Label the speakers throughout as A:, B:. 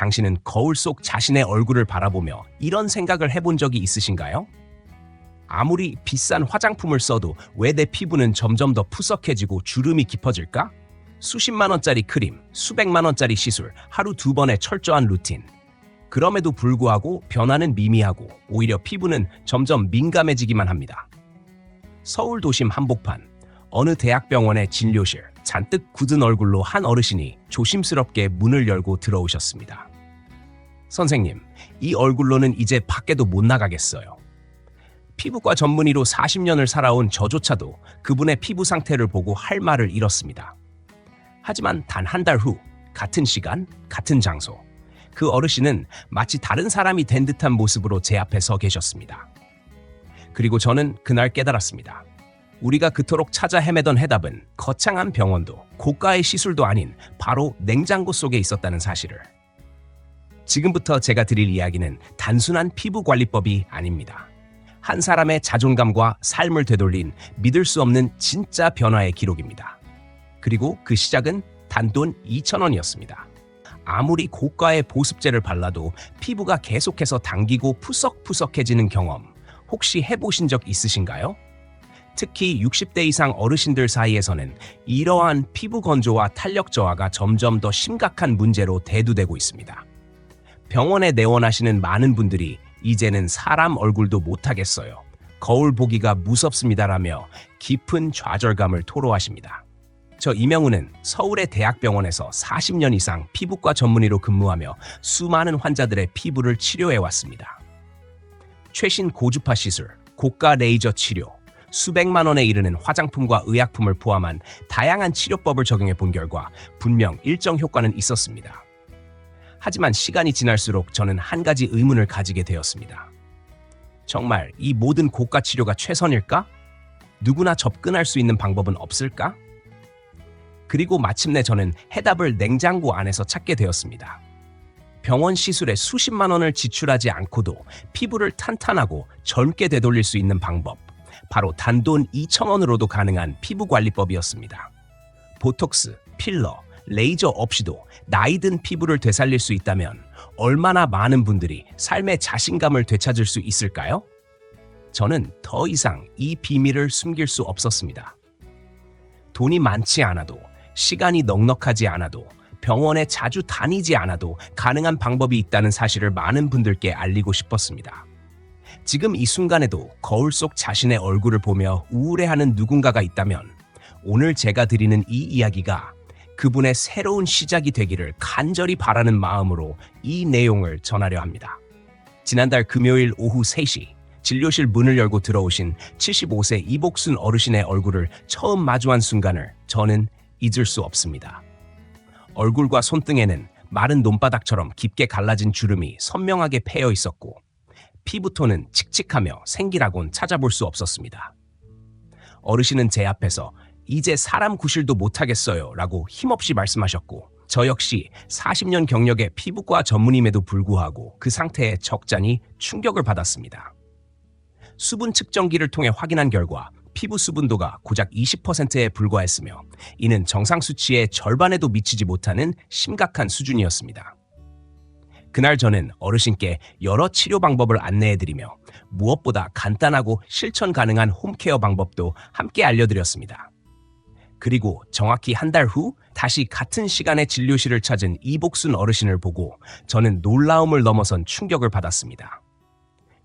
A: 당신은 거울 속 자신의 얼굴을 바라보며 이런 생각을 해본 적이 있으신가요? 아무리 비싼 화장품을 써도 왜 내 피부는 점점 더 푸석해지고 주름이 깊어질까? 수십만 원짜리 크림, 수백만 원짜리 시술, 하루 2번의 철저한 루틴. 그럼에도 불구하고 변화는 미미하고 오히려 피부는 점점 민감해지기만 합니다. 서울 도심 한복판, 어느 대학병원의 진료실, 잔뜩 굳은 얼굴로 한 어르신이 조심스럽게 문을 열고 들어오셨습니다. 선생님, 이 얼굴로는 이제 밖에도 못 나가겠어요. 피부과 전문의로 40년을 살아온 저조차도 그분의 피부 상태를 보고 할 말을 잃었습니다. 하지만 단 한 달 후, 같은 시간, 같은 장소, 그 어르신은 마치 다른 사람이 된 듯한 모습으로 제 앞에 서 계셨습니다. 그리고 저는 그날 깨달았습니다. 우리가 그토록 찾아 헤매던 해답은 거창한 병원도 고가의 시술도 아닌 바로 냉장고 속에 있었다는 사실을. 지금부터 제가 드릴 이야기는 단순한 피부 관리법이 아닙니다. 한 사람의 자존감과 삶을 되돌린 믿을 수 없는 진짜 변화의 기록입니다. 그리고 그 시작은 단돈 2,000원이었습니다. 아무리 고가의 보습제를 발라도 피부가 계속해서 당기고 푸석푸석해지는 경험 혹시 해보신 적 있으신가요? 특히 60대 이상 어르신들 사이에서는 이러한 피부 건조와 탄력 저하가 점점 더 심각한 문제로 대두되고 있습니다. 병원에 내원하시는 많은 분들이 이제는 사람 얼굴도 못하겠어요. 거울 보기가 무섭습니다라며 깊은 좌절감을 토로하십니다. 저 이명우는 서울의 대학병원에서 40년 이상 피부과 전문의로 근무하며 수많은 환자들의 피부를 치료해왔습니다. 최신 고주파 시술, 고가 레이저 치료, 수백만 원에 이르는 화장품과 의약품을 포함한 다양한 치료법을 적용해 본 결과 분명 일정 효과는 있었습니다. 하지만 시간이 지날수록 저는 한 가지 의문을 가지게 되었습니다. 정말 이 모든 고가 치료가 최선일까? 누구나 접근할 수 있는 방법은 없을까? 그리고 마침내 저는 해답을 냉장고 안에서 찾게 되었습니다. 병원 시술에 수십만 원을 지출하지 않고도 피부를 탄탄하고 젊게 되돌릴 수 있는 방법. 바로 단돈 2,000원으로도 가능한 피부 관리법이었습니다. 보톡스, 필러, 레이저 없이도 나이든 피부를 되살릴 수 있다면 얼마나 많은 분들이 삶의 자신감을 되찾을 수 있을까요? 저는 더 이상 이 비밀을 숨길 수 없었습니다. 돈이 많지 않아도, 시간이 넉넉하지 않아도, 병원에 자주 다니지 않아도 가능한 방법이 있다는 사실을 많은 분들께 알리고 싶었습니다. 지금 이 순간에도 거울 속 자신의 얼굴을 보며 우울해하는 누군가가 있다면 오늘 제가 드리는 이 이야기가 그분의 새로운 시작이 되기를 간절히 바라는 마음으로 이 내용을 전하려 합니다. 지난달 금요일 오후 3시 진료실 문을 열고 들어오신 75세 이복순 어르신의 얼굴을 처음 마주한 순간을 저는 잊을 수 없습니다. 얼굴과 손등에는 마른 논바닥처럼 깊게 갈라진 주름이 선명하게 패여 있었고 피부톤은 칙칙하며 생기라곤 찾아볼 수 없었습니다. 어르신은 제 앞에서 이제 사람 구실도 못하겠어요 라고 힘없이 말씀하셨고 저 역시 40년 경력의 피부과 전문임에도 불구하고 그 상태에 적잖이 충격을 받았습니다. 수분 측정기를 통해 확인한 결과 피부 수분도가 고작 20%에 불과했으며 이는 정상 수치의 절반에도 미치지 못하는 심각한 수준이었습니다. 그날 저는 어르신께 여러 치료 방법을 안내해드리며 무엇보다 간단하고 실천 가능한 홈케어 방법도 함께 알려드렸습니다. 그리고 정확히 한 달 후 다시 같은 시간에 진료실을 찾은 이복순 어르신을 보고 저는 놀라움을 넘어선 충격을 받았습니다.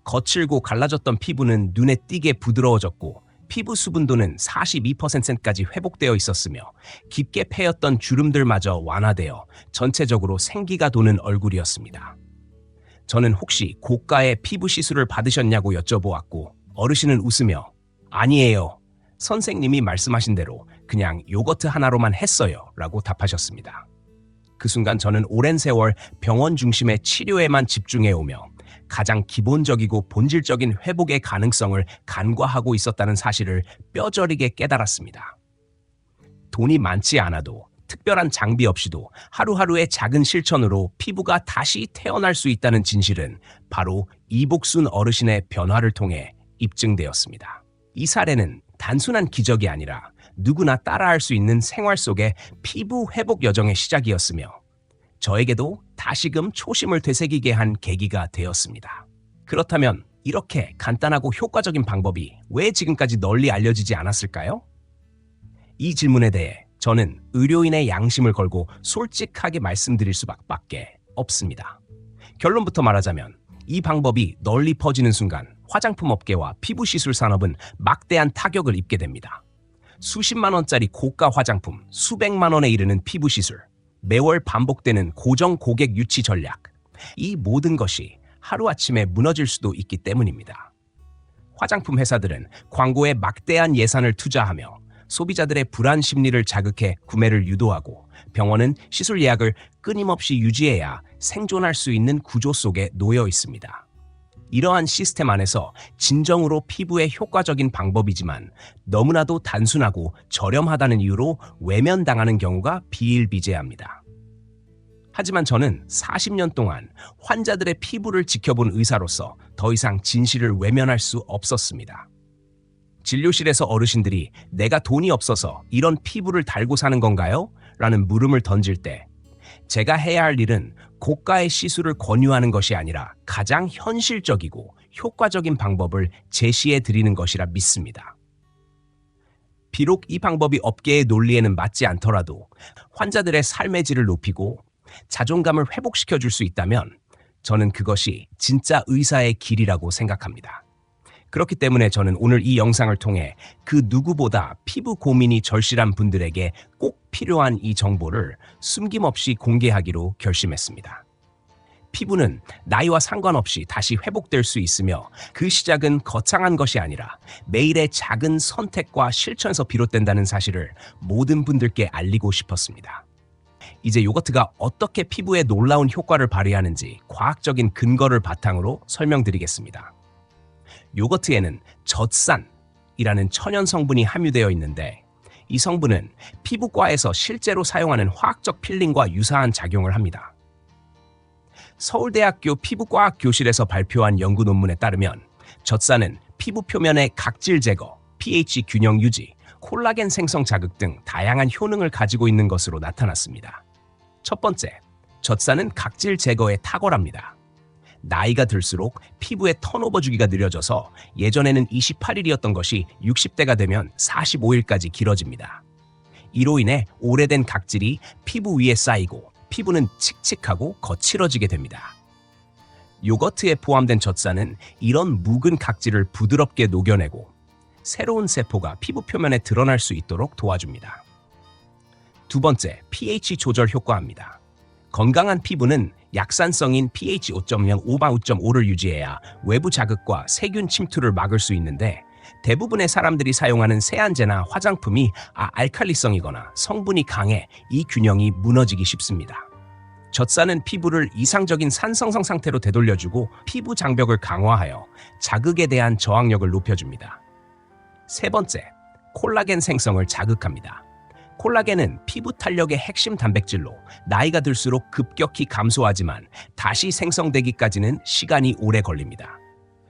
A: 거칠고 갈라졌던 피부는 눈에 띄게 부드러워졌고 피부 수분도는 42%까지 회복되어 있었으며 깊게 패였던 주름들마저 완화되어 전체적으로 생기가 도는 얼굴이었습니다. 저는 혹시 고가의 피부 시술을 받으셨냐고 여쭤보았고 어르신은 웃으며 아니에요. 선생님이 말씀하신 대로 그냥 요거트 하나로만 했어요 라고 답하셨습니다. 그 순간 저는 오랜 세월 병원 중심의 치료에만 집중해오며 가장 기본적이고 본질적인 회복의 가능성을 간과하고 있었다는 사실을 뼈저리게 깨달았습니다. 돈이 많지 않아도 특별한 장비 없이도 하루하루의 작은 실천으로 피부가 다시 태어날 수 있다는 진실은 바로 이복순 어르신의 변화를 통해 입증되었습니다. 이 사례는 단순한 기적이 아니라 누구나 따라할 수 있는 생활 속의 피부 회복 여정의 시작이었으며 저에게도 다시금 초심을 되새기게 한 계기가 되었습니다. 그렇다면 이렇게 간단하고 효과적인 방법이 왜 지금까지 널리 알려지지 않았을까요? 이 질문에 대해 저는 의료인의 양심을 걸고 솔직하게 말씀드릴 수밖에 없습니다. 결론부터 말하자면 이 방법이 널리 퍼지는 순간 화장품 업계와 피부 시술 산업은 막대한 타격을 입게 됩니다. 수십만 원짜리 고가 화장품, 수백만 원에 이르는 피부 시술, 매월 반복되는 고정 고객 유치 전략, 이 모든 것이 하루아침에 무너질 수도 있기 때문입니다. 화장품 회사들은 광고에 막대한 예산을 투자하며 소비자들의 불안 심리를 자극해 구매를 유도하고 병원은 시술 예약을 끊임없이 유지해야 생존할 수 있는 구조 속에 놓여 있습니다. 이러한 시스템 안에서 진정으로 피부에 효과적인 방법이지만 너무나도 단순하고 저렴하다는 이유로 외면당하는 경우가 비일비재합니다. 하지만 저는 40년 동안 환자들의 피부를 지켜본 의사로서 더 이상 진실을 외면할 수 없었습니다. 진료실에서 어르신들이 내가 돈이 없어서 이런 피부를 달고 사는 건가요? 라는 물음을 던질 때 제가 해야 할 일은 고가의 시술을 권유하는 것이 아니라 가장 현실적이고 효과적인 방법을 제시해 드리는 것이라 믿습니다. 비록 이 방법이 업계의 논리에는 맞지 않더라도 환자들의 삶의 질을 높이고 자존감을 회복시켜 줄 수 있다면 저는 그것이 진짜 의사의 길이라고 생각합니다. 그렇기 때문에 저는 오늘 이 영상을 통해 그 누구보다 피부 고민이 절실한 분들에게 꼭 필요한 이 정보를 숨김없이 공개하기로 결심했습니다. 피부는 나이와 상관없이 다시 회복될 수 있으며 그 시작은 거창한 것이 아니라 매일의 작은 선택과 실천에서 비롯된다는 사실을 모든 분들께 알리고 싶었습니다. 이제 요거트가 어떻게 피부에 놀라운 효과를 발휘하는지 과학적인 근거를 바탕으로 설명드리겠습니다. 요거트에는 젖산이라는 천연 성분이 함유되어 있는데 이 성분은 피부과에서 실제로 사용하는 화학적 필링과 유사한 작용을 합니다. 서울대학교 피부과학 교실에서 발표한 연구 논문에 따르면 젖산은 피부 표면의 각질 제거, pH 균형 유지, 콜라겐 생성 자극 등 다양한 효능을 가지고 있는 것으로 나타났습니다. 첫 번째, 젖산은 각질 제거에 탁월합니다. 나이가 들수록 피부의 턴오버 주기가 느려져서 예전에는 28일이었던 것이 60대가 되면 45일까지 길어집니다. 이로 인해 오래된 각질이 피부 위에 쌓이고 피부는 칙칙하고 거칠어지게 됩니다. 요거트에 포함된 젖산은 이런 묵은 각질을 부드럽게 녹여내고 새로운 세포가 피부 표면에 드러날 수 있도록 도와줍니다. 두 번째, pH 조절 효과입니다. 건강한 피부는 약산성인 pH 5.0, 5.5를 유지해야 외부 자극과 세균 침투를 막을 수 있는데 대부분의 사람들이 사용하는 세안제나 화장품이 알칼리성이거나 성분이 강해 이 균형이 무너지기 쉽습니다. 젖산은 피부를 이상적인 산성성 상태로 되돌려주고 피부 장벽을 강화하여 자극에 대한 저항력을 높여줍니다. 세 번째, 콜라겐 생성을 자극합니다. 콜라겐은 피부 탄력의 핵심 단백질로 나이가 들수록 급격히 감소하지만 다시 생성되기까지는 시간이 오래 걸립니다.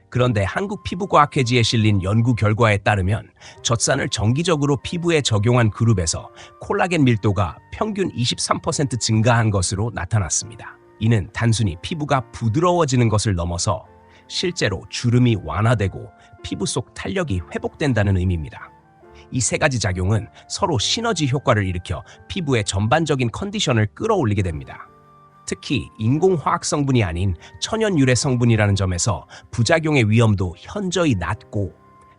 A: 그런데 한국피부과학회지에 실린 연구 결과에 따르면 젖산을 정기적으로 피부에 적용한 그룹에서 콜라겐 밀도가 평균 23% 증가한 것으로 나타났습니다. 이는 단순히 피부가 부드러워지는 것을 넘어서 실제로 주름이 완화되고 피부 속 탄력이 회복된다는 의미입니다. 이 세 가지 작용은 서로 시너지 효과를 일으켜 피부의 전반적인 컨디션을 끌어올리게 됩니다. 특히 인공화학 성분이 아닌 천연 유래 성분이라는 점에서 부작용의 위험도 현저히 낮고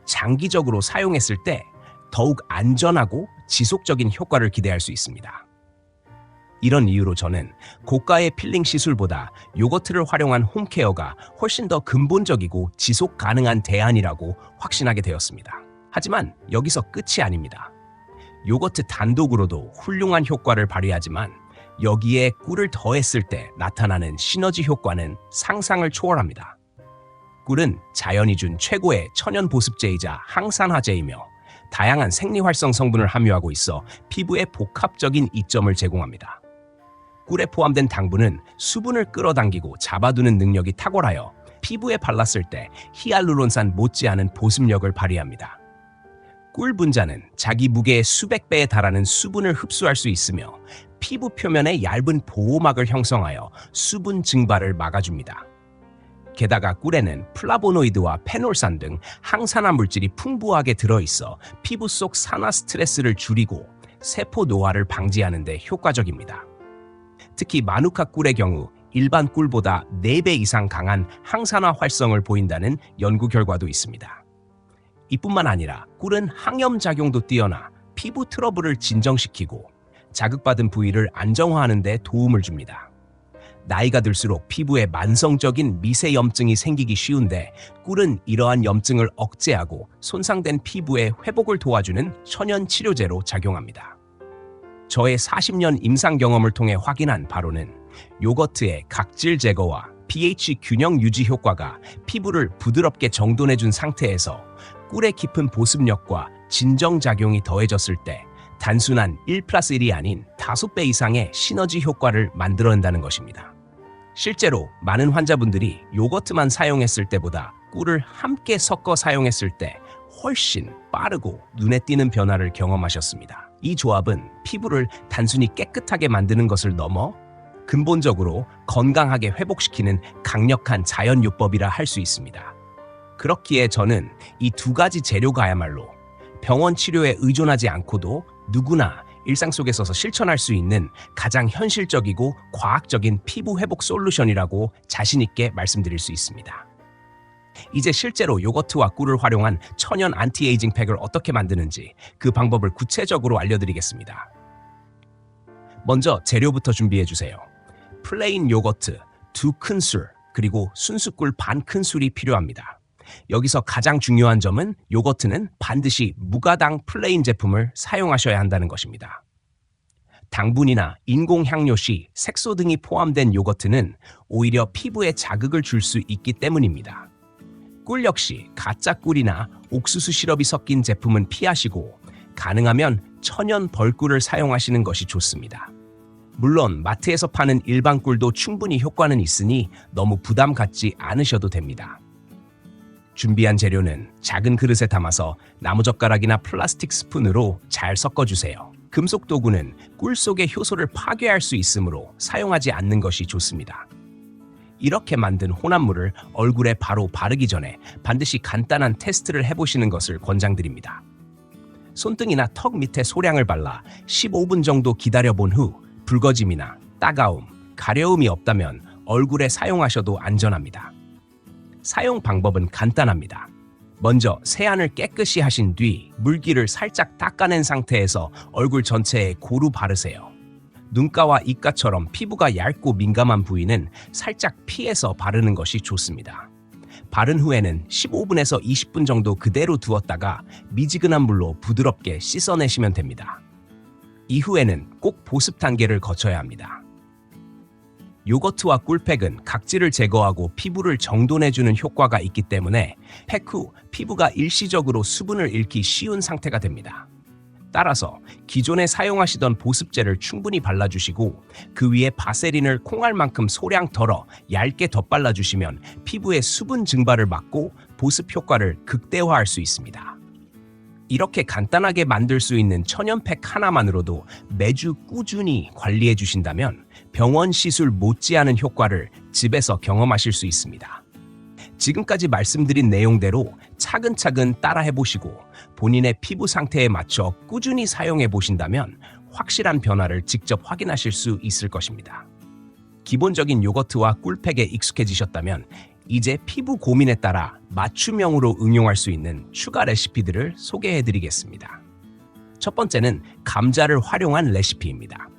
A: 장기적으로 사용했을 때 더욱 안전하고 지속적인 효과를 기대할 수 있습니다. 이런 이유로 저는 고가의 필링 시술보다 요거트를 활용한 홈케어가 훨씬 더 근본적이고 지속 가능한 대안이라고 확신하게 되었습니다. 하지만 여기서 끝이 아닙니다. 요거트 단독으로도 훌륭한 효과를 발휘하지만 여기에 꿀을 더했을 때 나타나는 시너지 효과는 상상을 초월합니다. 꿀은 자연이 준 최고의 천연 보습제이자 항산화제이며 다양한 생리활성 성분을 함유하고 있어 피부에 복합적인 이점을 제공합니다. 꿀에 포함된 당분은 수분을 끌어당기고 잡아두는 능력이 탁월하여 피부에 발랐을 때 히알루론산 못지않은 보습력을 발휘합니다. 꿀 분자는 자기 무게의 수백 배에 달하는 수분을 흡수할 수 있으며 피부 표면에 얇은 보호막을 형성하여 수분 증발을 막아줍니다. 게다가 꿀에는 플라보노이드와 페놀산 등 항산화 물질이 풍부하게 들어있어 피부 속 산화 스트레스를 줄이고 세포 노화를 방지하는 데 효과적입니다. 특히 마누카 꿀의 경우 일반 꿀보다 4배 이상 강한 항산화 활성을 보인다는 연구 결과도 있습니다. 이뿐만 아니라 꿀은 항염 작용도 뛰어나 피부 트러블을 진정시키고 자극받은 부위를 안정화하는 데 도움을 줍니다. 나이가 들수록 피부에 만성적인 미세염증이 생기기 쉬운데 꿀은 이러한 염증을 억제하고 손상된 피부의 회복을 도와주는 천연 치료제로 작용합니다. 저의 40년 임상 경험을 통해 확인한 바로는 요거트의 각질 제거와 pH 균형 유지 효과가 피부를 부드럽게 정돈해준 상태에서 꿀의 깊은 보습력과 진정작용이 더해졌을 때 단순한 1+1이 아닌 5배 이상의 시너지 효과를 만들어낸다는 것입니다. 실제로 많은 환자분들이 요거트만 사용했을 때보다 꿀을 함께 섞어 사용했을 때 훨씬 빠르고 눈에 띄는 변화를 경험하셨습니다. 이 조합은 피부를 단순히 깨끗하게 만드는 것을 넘어 근본적으로 건강하게 회복시키는 강력한 자연요법이라 할 수 있습니다. 그렇기에 저는 이 두 가지 재료가야말로 병원 치료에 의존하지 않고도 누구나 일상 속에서 실천할 수 있는 가장 현실적이고 과학적인 피부 회복 솔루션이라고 자신 있게 말씀드릴 수 있습니다. 이제 실제로 요거트와 꿀을 활용한 천연 안티에이징 팩을 어떻게 만드는지 그 방법을 구체적으로 알려드리겠습니다. 먼저 재료부터 준비해주세요. 플레인 요거트 2큰술 그리고 순수꿀 반큰술이 필요합니다. 여기서 가장 중요한 점은 요거트는 반드시 무가당 플레인 제품을 사용하셔야 한다는 것입니다. 당분이나 인공향료시, 색소 등이 포함된 요거트는 오히려 피부에 자극을 줄 수 있기 때문입니다. 꿀 역시 가짜 꿀이나 옥수수 시럽이 섞인 제품은 피하시고 가능하면 천연 벌꿀을 사용하시는 것이 좋습니다. 물론 마트에서 파는 일반 꿀도 충분히 효과는 있으니 너무 부담 갖지 않으셔도 됩니다. 준비한 재료는 작은 그릇에 담아서 나무젓가락이나 플라스틱 스푼으로 잘 섞어주세요. 금속 도구는 꿀 속의 효소를 파괴할 수 있으므로 사용하지 않는 것이 좋습니다. 이렇게 만든 혼합물을 얼굴에 바로 바르기 전에 반드시 간단한 테스트를 해보시는 것을 권장드립니다. 손등이나 턱 밑에 소량을 발라 15분 정도 기다려본 후 붉어짐이나 따가움, 가려움이 없다면 얼굴에 사용하셔도 안전합니다. 사용 방법은 간단합니다. 먼저 세안을 깨끗이 하신 뒤 물기를 살짝 닦아낸 상태에서 얼굴 전체에 고루 바르세요. 눈가와 입가처럼 피부가 얇고 민감한 부위는 살짝 피해서 바르는 것이 좋습니다. 바른 후에는 15분에서 20분 정도 그대로 두었다가 미지근한 물로 부드럽게 씻어내시면 됩니다. 이후에는 꼭 보습 단계를 거쳐야 합니다. 요거트와 꿀팩은 각질을 제거하고 피부를 정돈해주는 효과가 있기 때문에 팩 후 피부가 일시적으로 수분을 잃기 쉬운 상태가 됩니다. 따라서 기존에 사용하시던 보습제를 충분히 발라주시고 그 위에 바세린을 콩알만큼 소량 덜어 얇게 덧발라주시면 피부의 수분 증발을 막고 보습 효과를 극대화할 수 있습니다. 이렇게 간단하게 만들 수 있는 천연팩 하나만으로도 매주 꾸준히 관리해 주신다면 병원 시술 못지않은 효과를 집에서 경험하실 수 있습니다. 지금까지 말씀드린 내용대로 차근차근 따라해 보시고 본인의 피부 상태에 맞춰 꾸준히 사용해 보신다면 확실한 변화를 직접 확인하실 수 있을 것입니다. 기본적인 요거트와 꿀팩에 익숙해지셨다면 이제 피부 고민에 따라 맞춤형으로 응용할 수 있는 추가 레시피들을 소개해드리겠습니다. 첫 번째는 감자를 활용한 레시피입니다.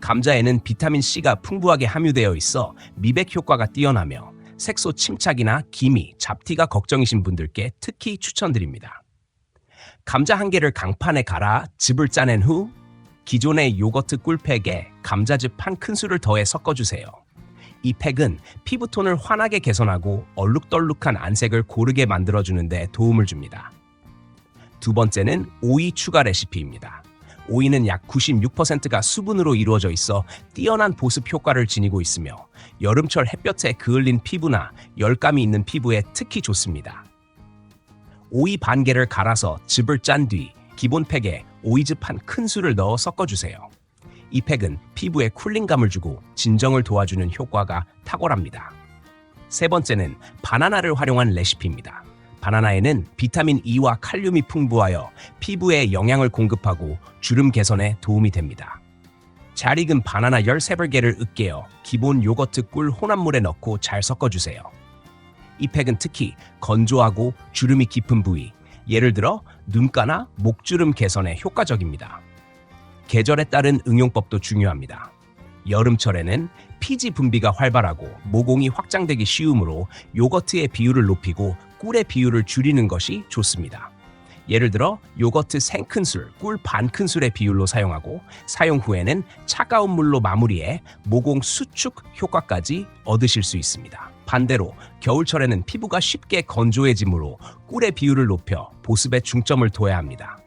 A: 감자에는 비타민C가 풍부하게 함유되어 있어 미백 효과가 뛰어나며 색소 침착이나 기미, 잡티가 걱정이신 분들께 특히 추천드립니다. 감자 한 개를 강판에 갈아 즙을 짜낸 후 기존의 요거트 꿀팩에 감자즙 한 큰술을 더해 섞어주세요. 이 팩은 피부톤을 환하게 개선하고 얼룩덜룩한 안색을 고르게 만들어주는 데 도움을 줍니다. 두 번째는 오이 추가 레시피입니다. 오이는 약 96%가 수분으로 이루어져 있어 뛰어난 보습 효과를 지니고 있으며 여름철 햇볕에 그을린 피부나 열감이 있는 피부에 특히 좋습니다. 오이 반 개를 갈아서 즙을 짠 뒤 기본 팩에 오이즈 판 큰 술을 넣어 섞어주세요. 이 팩은 피부에 쿨링감을 주고 진정을 도와주는 효과가 탁월합니다. 세 번째는 바나나를 활용한 레시피입니다. 바나나에는 비타민 E와 칼륨이 풍부하여 피부에 영양을 공급하고 주름 개선에 도움이 됩니다. 잘 익은 바나나 13개를 으깨어 기본 요거트 꿀 혼합물에 넣고 잘 섞어주세요. 이 팩은 특히 건조하고 주름이 깊은 부위, 예를 들어 눈가나 목주름 개선에 효과적입니다. 계절에 따른 응용법도 중요합니다. 여름철에는 피지 분비가 활발하고 모공이 확장되기 쉬우므로 요거트의 비율을 높이고 꿀의 비율을 줄이는 것이 좋습니다. 예를 들어 요거트 3큰술, 꿀 반큰술의 비율로 사용하고 사용 후에는 차가운 물로 마무리해 모공 수축 효과까지 얻으실 수 있습니다. 반대로 겨울철에는 피부가 쉽게 건조해지므로 꿀의 비율을 높여 보습에 중점을 둬야 합니다.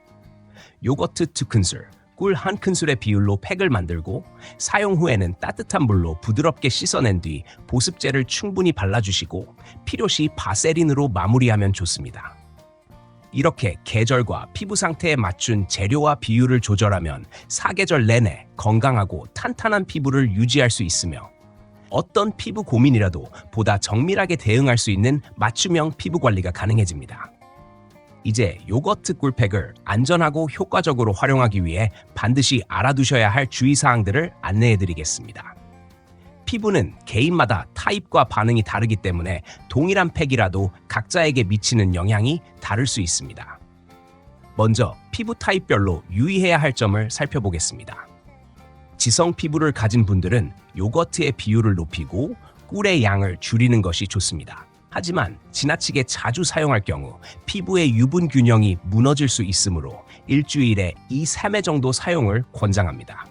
A: 요거트 2큰술, 꿀 1큰술의 비율로 팩을 만들고 사용 후에는 따뜻한 물로 부드럽게 씻어낸 뒤 보습제를 충분히 발라주시고 필요시 바세린으로 마무리하면 좋습니다. 이렇게 계절과 피부 상태에 맞춘 재료와 비율을 조절하면 사계절 내내 건강하고 탄탄한 피부를 유지할 수 있으며 어떤 피부 고민이라도 보다 정밀하게 대응할 수 있는 맞춤형 피부 관리가 가능해집니다. 이제 요거트 꿀팩을 안전하고 효과적으로 활용하기 위해 반드시 알아두셔야 할 주의사항들을 안내해드리겠습니다. 피부는 개인마다 타입과 반응이 다르기 때문에 동일한 팩이라도 각자에게 미치는 영향이 다를 수 있습니다. 먼저 피부 타입별로 유의해야 할 점을 살펴보겠습니다. 지성 피부를 가진 분들은 요거트의 비율을 높이고 꿀의 양을 줄이는 것이 좋습니다. 하지만 지나치게 자주 사용할 경우 피부의 유분 균형이 무너질 수 있으므로 일주일에 2~3회 정도 사용을 권장합니다.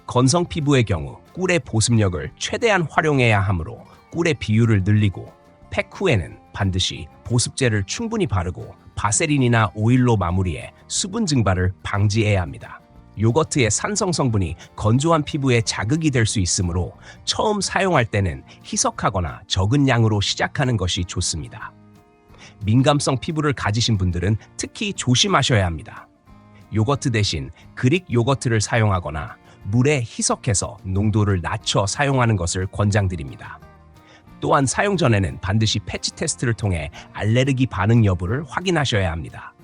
A: 건성 피부의 경우 꿀의 보습력을 최대한 활용해야 하므로 꿀의 비율을 늘리고 팩 후에는 반드시 보습제를 충분히 바르고 바세린이나 오일로 마무리해 수분 증발을 방지해야 합니다. 요거트의 산성 성분이 건조한 피부에 자극이 될 수 있으므로 처음 사용할 때는 희석하거나 적은 양으로 시작하는 것이 좋습니다. 민감성 피부를 가지신 분들은 특히 조심하셔야 합니다. 요거트 대신 그릭 요거트를 사용하거나 물에 희석해서 농도를 낮춰 사용하는 것을 권장드립니다. 또한 사용 전에는 반드시 패치 테스트를 통해 알레르기 반응 여부를 확인하셔야 합니다.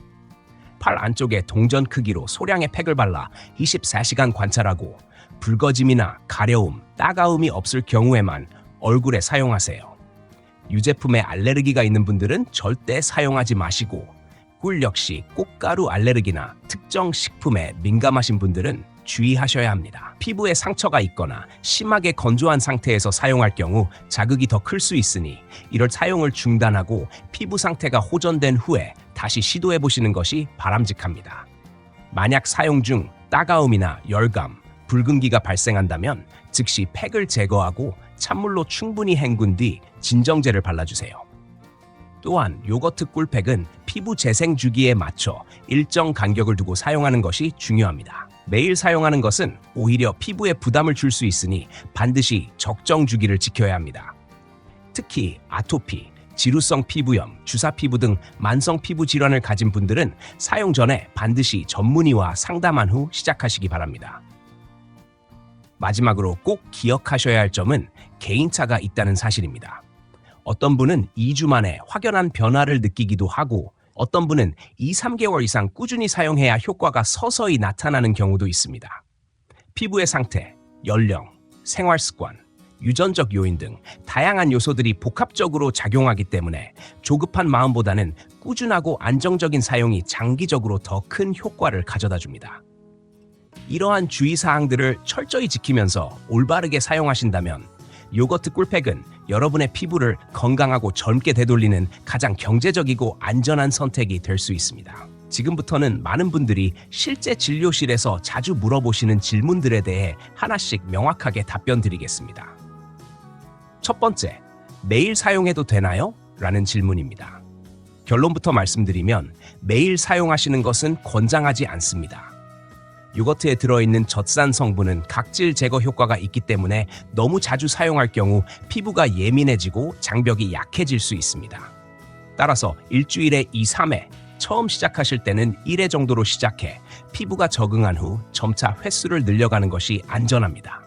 A: 팔 안쪽에 동전 크기로 소량의 팩을 발라 24시간 관찰하고 붉어짐이나 가려움, 따가움이 없을 경우에만 얼굴에 사용하세요. 유제품에 알레르기가 있는 분들은 절대 사용하지 마시고 꿀 역시 꽃가루 알레르기나 특정 식품에 민감하신 분들은 주의하셔야 합니다. 피부에 상처가 있거나 심하게 건조한 상태에서 사용할 경우 자극이 더 클 수 있으니 이럴 사용을 중단하고 피부 상태가 호전된 후에 다시 시도해 보시는 것이 바람직합니다. 만약 사용 중 따가움이나 열감, 붉은기가 발생한다면 즉시 팩을 제거하고 찬물로 충분히 헹군 뒤 진정제를 발라주세요. 또한 요거트 꿀팩은 피부 재생 주기에 맞춰 일정 간격을 두고 사용하는 것이 중요합니다. 매일 사용하는 것은 오히려 피부에 부담을 줄 수 있으니 반드시 적정 주기를 지켜야 합니다. 특히 아토피, 지루성 피부염, 주사 피부 등 만성 피부 질환을 가진 분들은 사용 전에 반드시 전문의와 상담한 후 시작하시기 바랍니다. 마지막으로 꼭 기억하셔야 할 점은 개인차가 있다는 사실입니다. 어떤 분은 2주 만에 확연한 변화를 느끼기도 하고 어떤 분은 2~3개월 이상 꾸준히 사용해야 효과가 서서히 나타나는 경우도 있습니다. 피부의 상태, 연령, 생활 습관, 유전적 요인 등 다양한 요소들이 복합적으로 작용하기 때문에 조급한 마음보다는 꾸준하고 안정적인 사용이 장기적으로 더 큰 효과를 가져다 줍니다. 이러한 주의사항들을 철저히 지키면서 올바르게 사용하신다면 요거트 꿀팩은 여러분의 피부를 건강하고 젊게 되돌리는 가장 경제적이고 안전한 선택이 될 수 있습니다. 지금부터는 많은 분들이 실제 진료실에서 자주 물어보시는 질문들에 대해 하나씩 명확하게 답변 드리겠습니다. 첫 번째, 매일 사용해도 되나요? 라는 질문입니다. 결론부터 말씀드리면 매일 사용하시는 것은 권장하지 않습니다. 요거트에 들어있는 젖산 성분은 각질 제거 효과가 있기 때문에 너무 자주 사용할 경우 피부가 예민해지고 장벽이 약해질 수 있습니다. 따라서 일주일에 2~3회, 처음 시작하실 때는 1회 정도로 시작해 피부가 적응한 후 점차 횟수를 늘려가는 것이 안전합니다.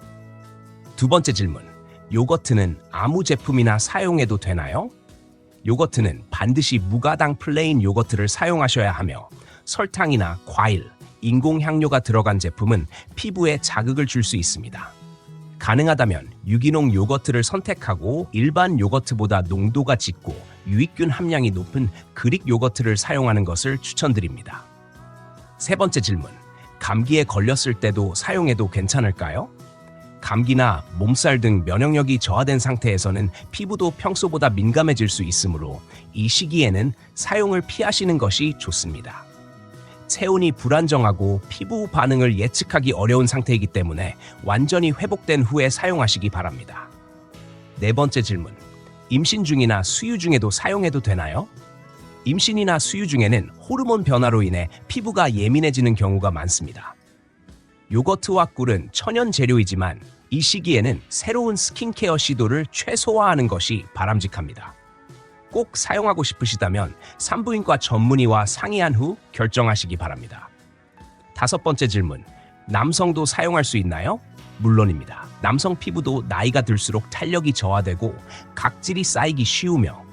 A: 두 번째 질문. 요거트는 아무 제품이나 사용해도 되나요? 요거트는 반드시 무가당 플레인 요거트를 사용하셔야 하며 설탕이나 과일, 인공향료가 들어간 제품은 피부에 자극을 줄 수 있습니다. 가능하다면 유기농 요거트를 선택하고 일반 요거트보다 농도가 짙고 유익균 함량이 높은 그릭 요거트를 사용하는 것을 추천드립니다. 세 번째 질문. 감기에 걸렸을 때도 사용해도 괜찮을까요? 감기나 몸살 등 면역력이 저하된 상태에서는 피부도 평소보다 민감해질 수 있으므로 이 시기에는 사용을 피하시는 것이 좋습니다. 체온이 불안정하고 피부 반응을 예측하기 어려운 상태이기 때문에 완전히 회복된 후에 사용하시기 바랍니다. 네 번째 질문. 임신 중이나 수유 중에도 사용해도 되나요? 임신이나 수유 중에는 호르몬 변화로 인해 피부가 예민해지는 경우가 많습니다. 요거트와 꿀은 천연 재료이지만 이 시기에는 새로운 스킨케어 시도를 최소화하는 것이 바람직합니다. 꼭 사용하고 싶으시다면 산부인과 전문의와 상의한 후 결정하시기 바랍니다. 다섯 번째 질문. 남성도 사용할 수 있나요? 물론입니다. 남성 피부도 나이가 들수록 탄력이 저하되고 각질이 쌓이기 쉬우며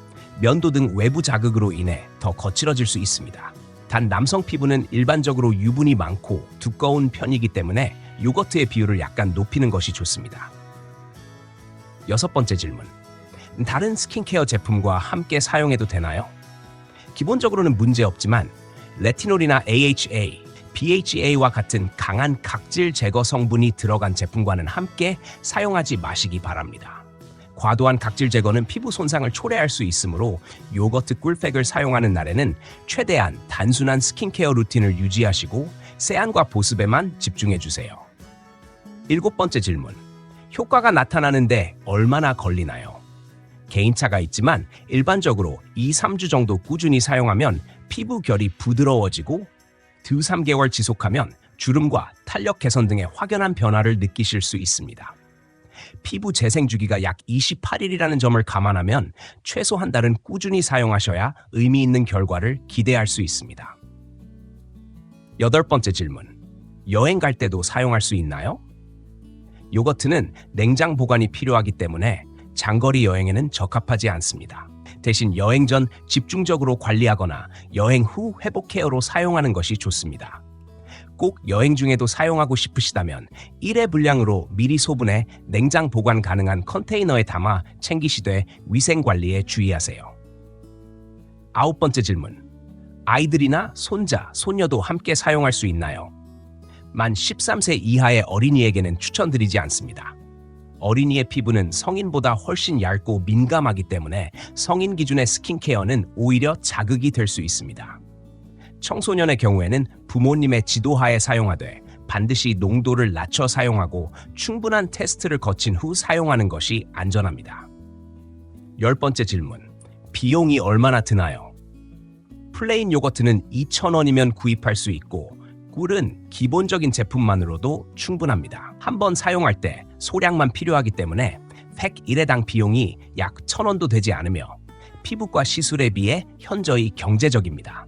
A: 면도 등 외부 자극으로 인해 더 거칠어질 수 있습니다. 단 남성 피부는 일반적으로 유분이 많고 두꺼운 편이기 때문에 요거트의 비율을 약간 높이는 것이 좋습니다. 여섯 번째 질문. 다른 스킨케어 제품과 함께 사용해도 되나요? 기본적으로는 문제없지만 레티놀이나 AHA, BHA와 같은 강한 각질 제거 성분이 들어간 제품과는 함께 사용하지 마시기 바랍니다. 과도한 각질 제거는 피부 손상을 초래할 수 있으므로 요거트 꿀팩을 사용하는 날에는 최대한 단순한 스킨케어 루틴을 유지하시고 세안과 보습에만 집중해주세요. 일곱 번째 질문. 효과가 나타나는데 얼마나 걸리나요? 개인차가 있지만 일반적으로 2-3주 정도 꾸준히 사용하면 피부 결이 부드러워지고 2-3개월 지속하면 주름과 탄력 개선 등의 확연한 변화를 느끼실 수 있습니다. 피부 재생 주기가 약 28일이라는 점을 감안하면 최소 한 달은 꾸준히 사용하셔야 의미 있는 결과를 기대할 수 있습니다. 여덟 번째 질문. 여행 갈 때도 사용할 수 있나요? 요거트는 냉장 보관이 필요하기 때문에 장거리 여행에는 적합하지 않습니다. 대신 여행 전 집중적으로 관리하거나 여행 후 회복 케어로 사용하는 것이 좋습니다. 꼭 여행 중에도 사용하고 싶으시다면 1회 분량으로 미리 소분해 냉장 보관 가능한 컨테이너에 담아 챙기시되 위생 관리에 주의하세요. 아홉 번째 질문. 아이들이나 손자, 손녀도 함께 사용할 수 있나요? 만 13세 이하의 어린이에게는 추천드리지 않습니다. 어린이의 피부는 성인보다 훨씬 얇고 민감하기 때문에 성인 기준의 스킨케어는 오히려 자극이 될 수 있습니다. 청소년의 경우에는 부모님의 지도하에 사용하되 반드시 농도를 낮춰 사용하고 충분한 테스트를 거친 후 사용하는 것이 안전합니다. 열 번째 질문. 비용이 얼마나 드나요? 플레인 요거트는 2,000원이면 구입할 수 있고 꿀은 기본적인 제품만으로도 충분합니다. 한번 사용할 때 소량만 필요하기 때문에 팩 1회당 비용이 약 1,000원도 되지 않으며 피부과 시술에 비해 현저히 경제적입니다.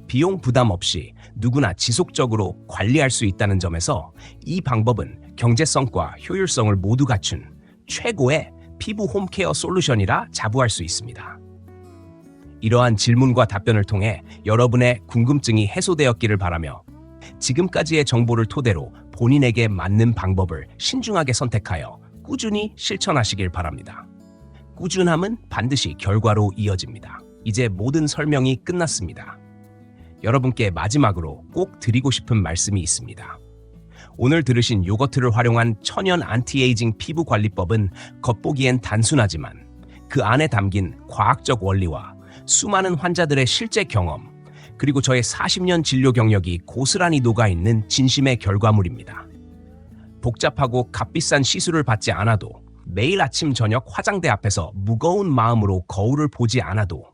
A: 비용 부담 없이 누구나 지속적으로 관리할 수 있다는 점에서 이 방법은 경제성과 효율성을 모두 갖춘 최고의 피부 홈케어 솔루션이라 자부할 수 있습니다. 이러한 질문과 답변을 통해 여러분의 궁금증이 해소되었기를 바라며 지금까지의 정보를 토대로 본인에게 맞는 방법을 신중하게 선택하여 꾸준히 실천하시길 바랍니다. 꾸준함은 반드시 결과로 이어집니다. 이제 모든 설명이 끝났습니다. 여러분께 마지막으로 꼭 드리고 싶은 말씀이 있습니다. 오늘 들으신 요거트를 활용한 천연 안티에이징 피부 관리법은 겉보기엔 단순하지만 그 안에 담긴 과학적 원리와 수많은 환자들의 실제 경험, 그리고 저의 40년 진료 경력이 고스란히 녹아있는 진심의 결과물입니다. 복잡하고 값비싼 시술을 받지 않아도 매일 아침 저녁 화장대 앞에서 무거운 마음으로 거울을 보지 않아도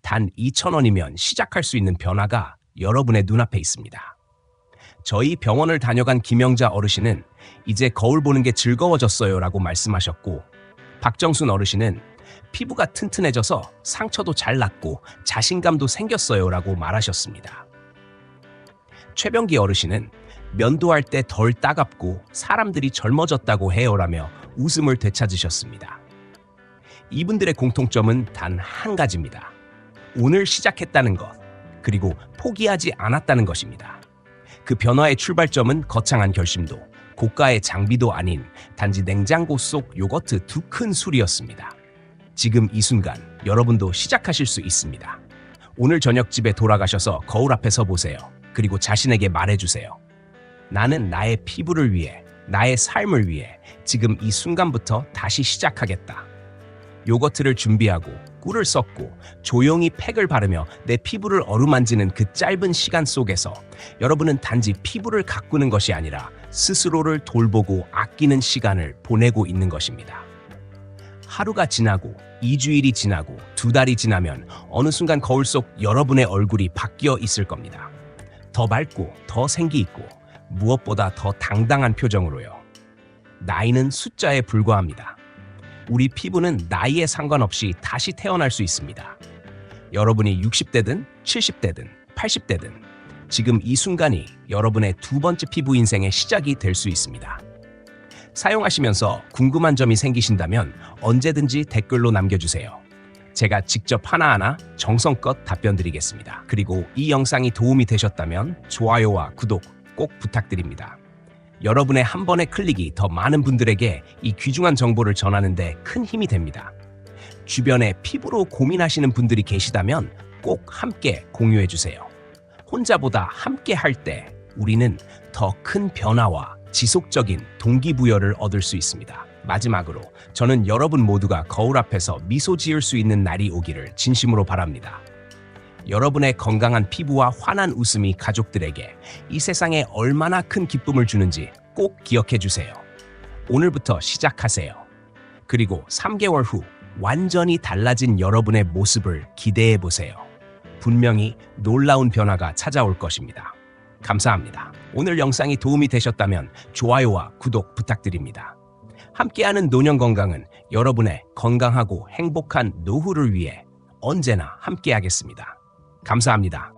A: 단 2,000원이면 시작할 수 있는 변화가 여러분의 눈앞에 있습니다. 저희 병원을 다녀간 김영자 어르신은 이제 거울 보는 게 즐거워졌어요 라고 말씀하셨고, 박정순 어르신은 피부가 튼튼해져서 상처도 잘 낫고 자신감도 생겼어요 라고 말하셨습니다. 최병기 어르신은 면도할 때 덜 따갑고 사람들이 젊어졌다고 해요라며 웃음을 되찾으셨습니다. 이분들의 공통점은 단 한 가지입니다. 오늘 시작했다는 것, 그리고 포기하지 않았다는 것입니다. 그 변화의 출발점은 거창한 결심도, 고가의 장비도 아닌 단지 냉장고 속 요거트 2큰 술이었습니다. 지금 이 순간 여러분도 시작하실 수 있습니다. 오늘 저녁 집에 돌아가셔서 거울 앞에 서 보세요. 그리고 자신에게 말해주세요. 나는 나의 피부를 위해, 나의 삶을 위해 지금 이 순간부터 다시 시작하겠다. 요거트를 준비하고 꿀을 섞고 조용히 팩을 바르며 내 피부를 어루만지는 그 짧은 시간 속에서 여러분은 단지 피부를 가꾸는 것이 아니라 스스로를 돌보고 아끼는 시간을 보내고 있는 것입니다. 하루가 지나고 2주일이 지나고 2달이 지나면 어느 순간 거울 속 여러분의 얼굴이 바뀌어 있을 겁니다. 더 밝고 더 생기 있고 무엇보다 더 당당한 표정으로요. 나이는 숫자에 불과합니다. 우리 피부는 나이에 상관없이 다시 태어날 수 있습니다. 여러분이 60대든 70대든 80대든 지금 이 순간이 여러분의 두 번째 피부 인생의 시작이 될 수 있습니다. 사용하시면서 궁금한 점이 생기신다면 언제든지 댓글로 남겨주세요. 제가 직접 하나하나 정성껏 답변 드리겠습니다. 그리고 이 영상이 도움이 되셨다면 좋아요와 구독 꼭 부탁드립니다. 여러분의 한 번의 클릭이 더 많은 분들에게 이 귀중한 정보를 전하는 데 큰 힘이 됩니다. 주변에 피부로 고민하시는 분들이 계시다면 꼭 함께 공유해 주세요. 혼자보다 함께 할 때 우리는 더 큰 변화와 지속적인 동기부여를 얻을 수 있습니다. 마지막으로 저는 여러분 모두가 거울 앞에서 미소 지을 수 있는 날이 오기를 진심으로 바랍니다. 여러분의 건강한 피부와 환한 웃음이 가족들에게 이 세상에 얼마나 큰 기쁨을 주는지 꼭 기억해 주세요. 오늘부터 시작하세요. 그리고 3개월 후 완전히 달라진 여러분의 모습을 기대해 보세요. 분명히 놀라운 변화가 찾아올 것입니다. 감사합니다. 오늘 영상이 도움이 되셨다면 좋아요와 구독 부탁드립니다. 함께하는 노년 건강은 여러분의 건강하고 행복한 노후를 위해 언제나 함께하겠습니다. 감사합니다.